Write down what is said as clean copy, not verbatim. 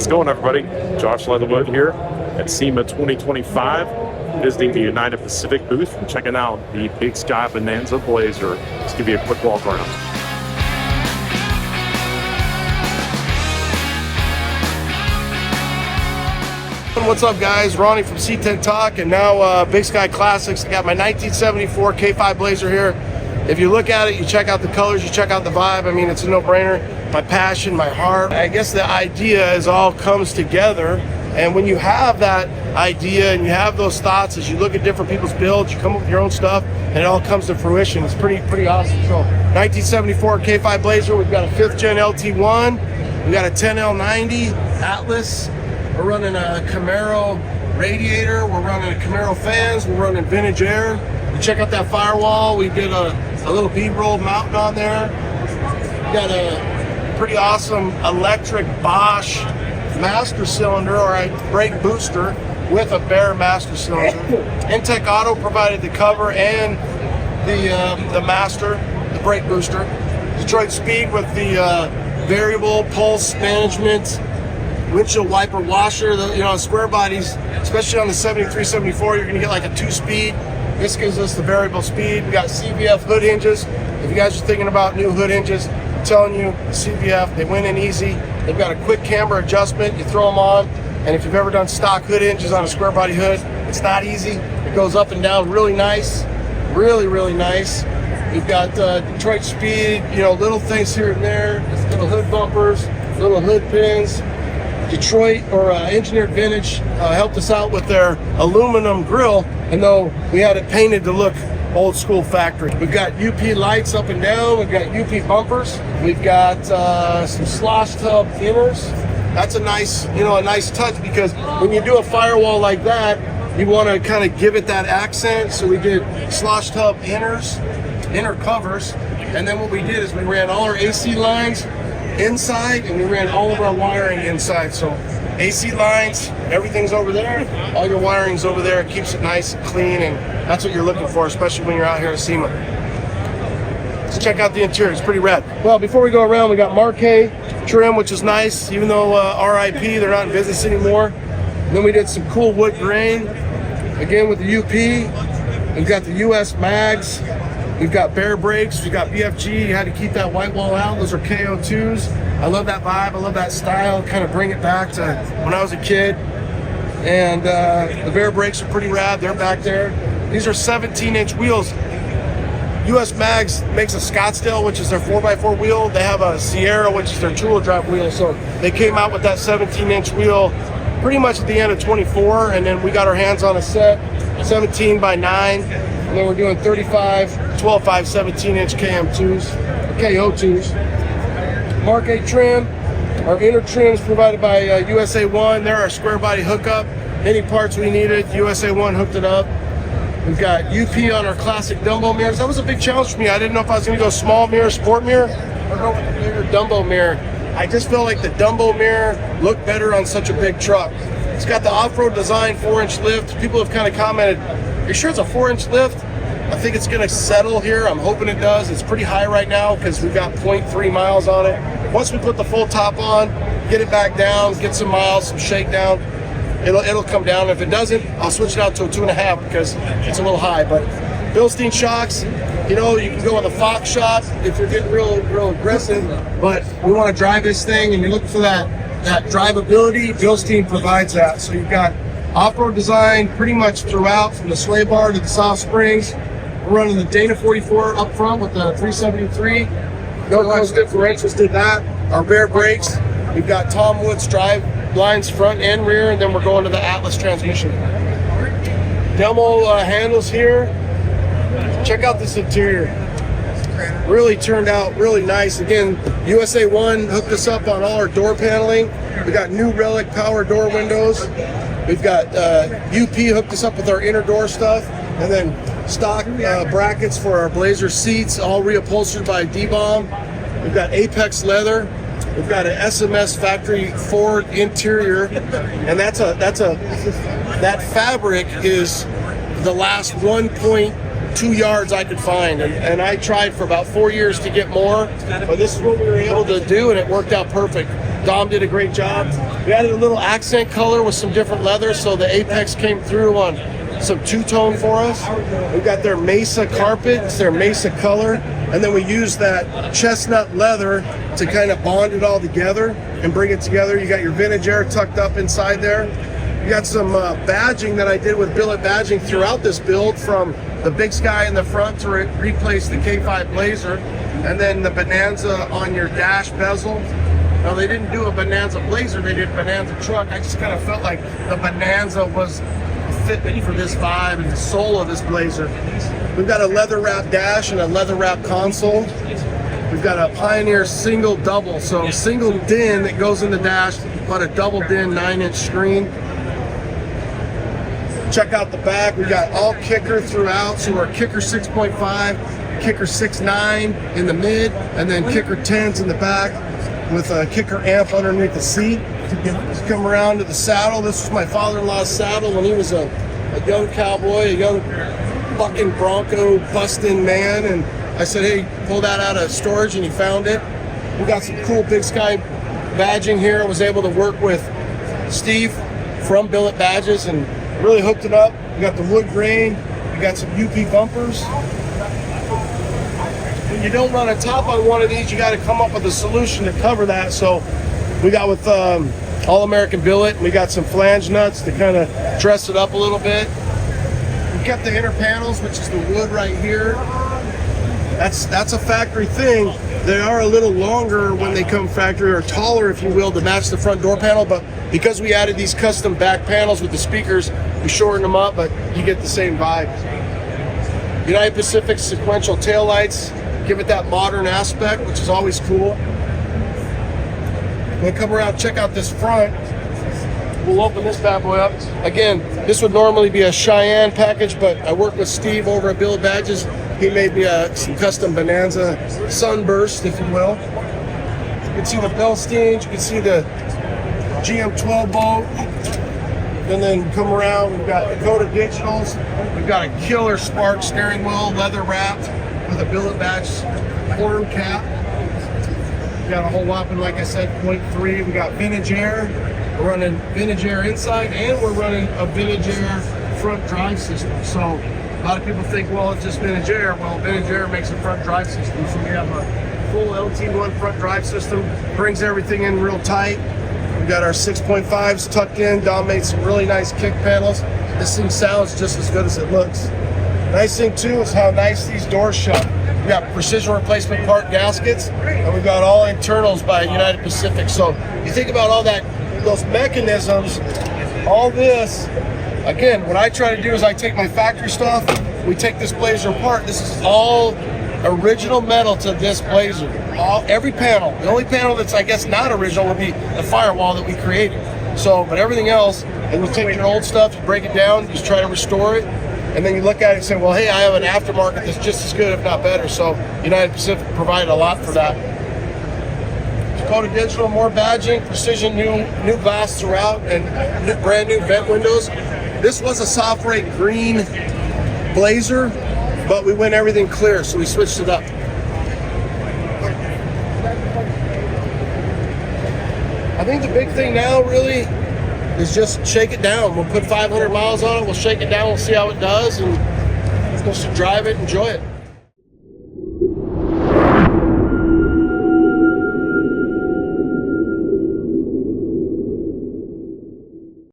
What's going on, everybody? Josh Leatherwood here at SEMA 2025, visiting the United Pacific booth and checking out the Big Sky Bonanza Blazer. Let's give you a quick walk around. What's up, guys? Ronnie from C10 Talk, and now Big Sky Classics. I got my 1974 K5 Blazer here. If you look at it, you check out the colors, you check out the vibe. I mean, it's a no-brainer. My passion, my heart. I guess the idea is all comes together, and when you have that idea and you have those thoughts, as you look at different people's builds, you come up with your own stuff, and it all comes to fruition. It's pretty awesome. So, 1974 K5 Blazer. We've got a 5th gen LT1. We've got a 10L90 Atlas. We're running a Camaro radiator. We're running a Camaro fans. We're running vintage air. You check out that firewall. We did a little B-roll mountain on there. We got a pretty awesome electric Bosch master cylinder, or a brake booster with a bare master cylinder. Intech Auto provided the cover and the master, the brake booster. Detroit Speed with the variable pulse management, windshield wiper washer. Square bodies, especially on the 73, 74, you're gonna get like a 2-speed. This gives us the variable speed. We got CVF hood hinges. If you guys are thinking about new hood hinges, I'm telling you, the CVF, they went in easy. They've got a quick camber adjustment. You throw them on, and if you've ever done stock hood hinges on a square body hood, it's not easy. It goes up and down really nice, really nice. We've got Detroit Speed, little things here and there, little hood bumpers, little hood pins. Detroit, or Engineered Vintage, helped us out with their aluminum grill, and though we had it painted to look old school factory. We've got UP lights up and down. We've got UP bumpers. We've got some slosh tub inners. That's a nice touch, because when you do a firewall like that, you want to kind of give it that accent. So we did slosh tub inner covers, and then what we did is we ran all our AC lines inside, and we ran all of our wiring inside. So AC lines, everything's over there, all your wiring's over there. It keeps it nice and clean, and that's what you're looking for, especially when you're out here at SEMA. Let's check out the interior. It's pretty rad. Well, before we go around, we got Marquet trim, which is nice, even though RIP, they're not in business anymore. And then we did some cool wood grain, again with the UP. We've got the US mags. We've got bare brakes, we've got BFG. You had to keep that white wall out. Those are KO2s. I love that vibe, I love that style. Kind of bring it back to when I was a kid. And the bare brakes are pretty rad, they're back there. These are 17-inch wheels. US Mags makes a Scottsdale, which is their 4x4 wheel. They have a Sierra, which is their two-wheel drive wheel. So they came out with that 17-inch wheel pretty much at the end of 24, and then we got our hands on a set, 17x9. And then we're doing 35, 12.5, 17-inch KO2s. Marquet trim. Our inner trim is provided by USA One. They're our square body hookup. Any parts we needed, USA One hooked it up. We've got UP on our classic Dumbo mirrors. That was a big challenge for me. I didn't know if I was going to go small mirror, sport mirror, or go with the bigger Dumbo mirror. I just felt like the Dumbo mirror looked better on such a big truck. It's got the off-road design 4-inch lift. People have kind of commented, "Are you sure it's a 4-inch lift?" I think it's going to settle here. I'm hoping it does. It's pretty high right now because we've got 0.3 miles on it. Once we put the full top on, get it back down, get some miles, some shakedown, it'll come down. If it doesn't, I'll switch it out to a 2.5 because it's a little high. But Bilstein shocks, you can go with a Fox shot if you're getting real aggressive. But we want to drive this thing, and you're looking for that drivability. Bilstein provides that. So you've got off-road design pretty much throughout, from the sway bar to the soft springs. We're running the Dana 44 up front with the 373. No close differentials, did that. Our bare brakes. We've got Tom Woods drive lines front and rear, and then we're going to the Atlas transmission. Demo handles here. Check out this interior. Really turned out really nice. Again, USA One hooked us up on all our door paneling. We got new Relic power door windows. We've got UP hooked us up with our inner door stuff, and then stock brackets for our Blazer seats, all reupholstered by D-Bomb. We've got Apex leather. We've got an SMS factory Ford interior, and that fabric is the last 1.2 yards I could find, and I tried for about 4 years to get more, but this is what we were able to do, and it worked out perfect. Dom did a great job. We added a little accent color with some different leather, so the apex came through on some two-tone for us. We've got their Mesa carpet, it's their Mesa color, and then we use that chestnut leather to kind of bond it all together and bring it together. You got your vintage air tucked up inside there. You got some badging that I did with billet badging throughout this build, from the Big Sky in the front to replace the K5 Blazer, and then the Bonanza on your dash bezel. Now, they didn't do a Bonanza Blazer, they did Bonanza truck. I just kind of felt like the Bonanza was fitment for this vibe and the soul of this Blazer. We've got a leather wrap dash and a leather wrap console. We've got a Pioneer single double, so single din that goes in the dash, but a double din 9-inch screen. Check out the back. We got all kicker throughout, so we're kicker 6.5, kicker 6.9 in the mid, and then kicker 10s in the back with a kicker amp underneath the seat. Let's come around to the saddle. This was my father-in-law's saddle when he was a young cowboy, a young fucking Bronco busting man, and I said, hey, pull that out of storage, and he found it. We got some cool Big Sky badging here. I was able to work with Steve from Billet Badges and really hooked it up. We got the wood grain. We got some UP bumpers. When you don't run a top on one of these, you got to come up with a solution to cover that. So we got with All-American Billet, we got some flange nuts to kind of dress it up a little bit. We kept the inner panels, which is the wood right here. That's a factory thing. They are a little longer when they come factory, or taller, if you will, to match the front door panel. But because we added these custom back panels with the speakers, we shortened them up, but you get the same vibe. United Pacific sequential taillights give it that modern aspect, which is always cool. We'll come around, check out this front. We'll open this bad boy up. Again, this would normally be a Cheyenne package, but I worked with Steve over at Billet Badges. He made me some custom Bonanza sunburst, if you will. You can see the Bellsteins, you can see the GM12 bolt. And then come around, we've got Dakota Digitals. We've got a killer Spark steering wheel, leather wrapped with a Billet Badge horn cap. We got a whole whopping, like I said, 0.3. We got vintage air. We're running vintage air inside, and we're running a vintage air front drive system. So a lot of people think, well, it's just vintage air. Well, vintage air makes a front drive system. So we have a full LT1 front drive system, brings everything in real tight. We got our 6.5s tucked in. Dom made some really nice kick panels. This thing sounds just as good as it looks. Nice thing too is how nice these doors shut. We got precision replacement part gaskets, and we've got all internals by United Pacific. So you think about all that, those mechanisms, all this. Again, what I try to do is I take my factory stuff, we take this Blazer apart. This is all original metal to this Blazer. Every panel. The only panel that's, I guess, not original would be the firewall that we created. So, but everything else, and you take your old stuff, you break it down, you just try to restore it, and then you look at it and say, well, hey, I have an aftermarket that's just as good, if not better. So United Pacific provided a lot for that. Dakota Digital, more badging, precision new glass throughout, and brand new vent windows. This was a soft rake green Blazer, but we went everything clear, so we switched it up. I think the big thing now really is just shake it down. We'll put 500 miles on it, we'll shake it down, we'll see how it does, and we'll just drive it, enjoy it.